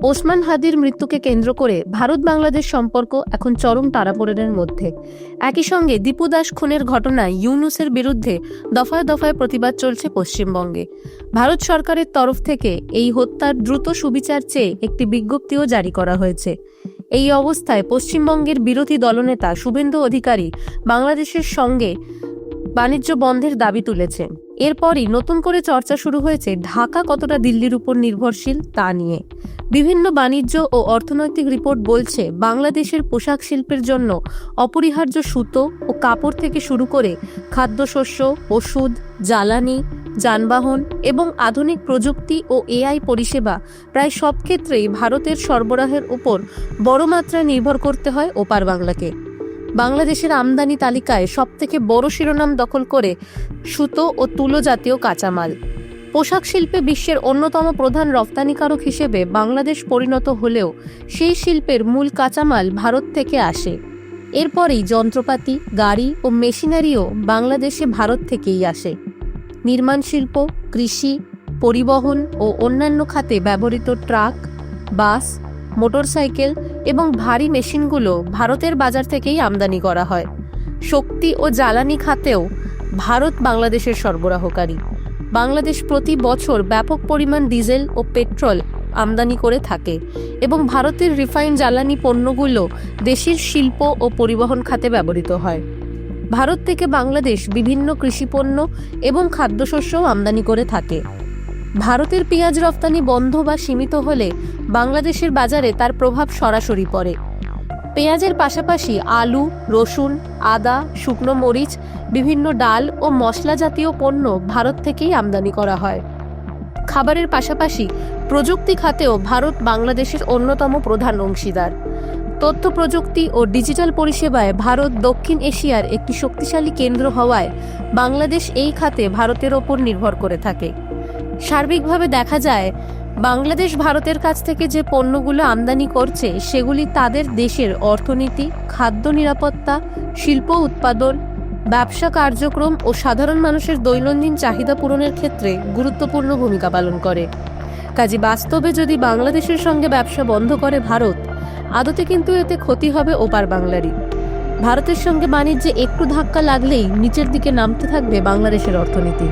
ওসমান হাদির মৃত্যুকে কেন্দ্র করে ভারত বাংলাদেশ সম্পর্ক এখন চরম টানাপোড়েনের মধ্যে। একই সঙ্গে দীপু দাস খুনের ঘটনায় ইউনূসের বিরুদ্ধে দফায় দফায় প্রতিবাদ চলছে পশ্চিমবঙ্গে। ভারত সরকারের তরফ থেকে এই হত্যার দ্রুত সুবিচার চেয়ে একটি বিজ্ঞপ্তিও জারি করা হয়েছে। এই অবস্থায় পশ্চিমবঙ্গের বিরোধী দলনেতা শুভেন্দু অধিকারী বাংলাদেশের সঙ্গে বাণিজ্য বন্ধের দাবি তুলেছেন। এরপরই নতুন করে চর্চা শুরু হয়েছে ঢাকা কতটা দিল্লির উপর নির্ভরশীল তা নিয়ে। বিভিন্ন বাণিজ্য ও অর্থনৈতিক রিপোর্ট বলছে বাংলাদেশের পোশাক শিল্পের জন্য অপরিহার্য সুতো ও কাপড় থেকে শুরু করে খাদ্যশস্য, ওষুধ, জ্বালানি, যানবাহন এবং আধুনিক প্রযুক্তি ও এআই পরিষেবা প্রায় সব ক্ষেত্রেই ভারতের সরবরাহের উপর বড় মাত্রায় নির্ভর করতে হয় ওপার বাংলাকে। বাংলাদেশের আমদানি তালিকায় সবথেকে বড় শিরোনাম দখল করে সুতো ও তুলো জাতীয় কাঁচামাল। পোশাক শিল্পে বিশ্বের অন্যতম প্রধান রপ্তানিকারক হিসেবে বাংলাদেশ পরিণত হলেও সেই শিল্পের মূল কাঁচামাল ভারত থেকে আসে। এরপরেই যন্ত্রপাতি, গাড়ি ও মেশিনারিও বাংলাদেশে ভারত থেকেই আসে। নির্মাণ শিল্প, কৃষি, পরিবহন ও অন্যান্য খাতে ব্যবহৃত ট্রাক, বাস, মোটরসাইকেল এবং ভারী মেশিনগুলো ভারতের বাজার থেকেই আমদানি করা হয়। শক্তি ও জ্বালানি খাতেও ভারত বাংলাদেশের সরবরাহকারী। বাংলাদেশ প্রতি বছর ব্যাপক পরিমাণ ডিজেল ও পেট্রোল আমদানি করে থাকে এবং ভারতের রিফাইন্ড জ্বালানি পণ্যগুলো দেশের শিল্প ও পরিবহন খাতে ব্যবহৃত হয়। ভারত থেকে বাংলাদেশ বিভিন্ন কৃষিপণ্য এবং খাদ্যশস্যও আমদানি করে থাকে। ভারতের পেঁয়াজ রফতানি বন্ধ বা সীমিত হলে বাংলাদেশের বাজারে তার প্রভাব সরাসরি পড়ে। পেঁয়াজের পাশাপাশি আলু, রসুন, আদা, শুকনো মরিচ, বিভিন্ন ডাল ও মশলা জাতীয় পণ্য ভারত থেকেই আমদানি করা হয়। খাবারের পাশাপাশি প্রযুক্তি খাতেও ভারত বাংলাদেশের অন্যতম প্রধান অংশীদার। তথ্য প্রযুক্তি ও ডিজিটাল পরিষেবায় ভারত দক্ষিণ এশিয়ার একটি শক্তিশালী কেন্দ্র হওয়ায় বাংলাদেশ এই খাতে ভারতের ওপর নির্ভর করে থাকে। সার্বিকভাবে দেখা যায় বাংলাদেশ ভারতের কাছ থেকে যে পণ্যগুলো আমদানি করছে সেগুলি তাদের দেশের অর্থনীতি, খাদ্য নিরাপত্তা, শিল্প উৎপাদন, ব্যবসা কার্যক্রম ও সাধারণ মানুষের দৈনন্দিন চাহিদা পূরণের ক্ষেত্রে গুরুত্বপূর্ণ ভূমিকা পালন করে। কাজে বাস্তবে যদি বাংলাদেশের সঙ্গে ব্যবসা বন্ধ করে ভারত, আদতে কিন্তু এতে ক্ষতি হবে ওপার বাংলারই। ভারতের সঙ্গে বাণিজ্যে একটু ধাক্কা লাগলেই নিচের দিকে নামতে থাকবে বাংলাদেশের অর্থনীতি।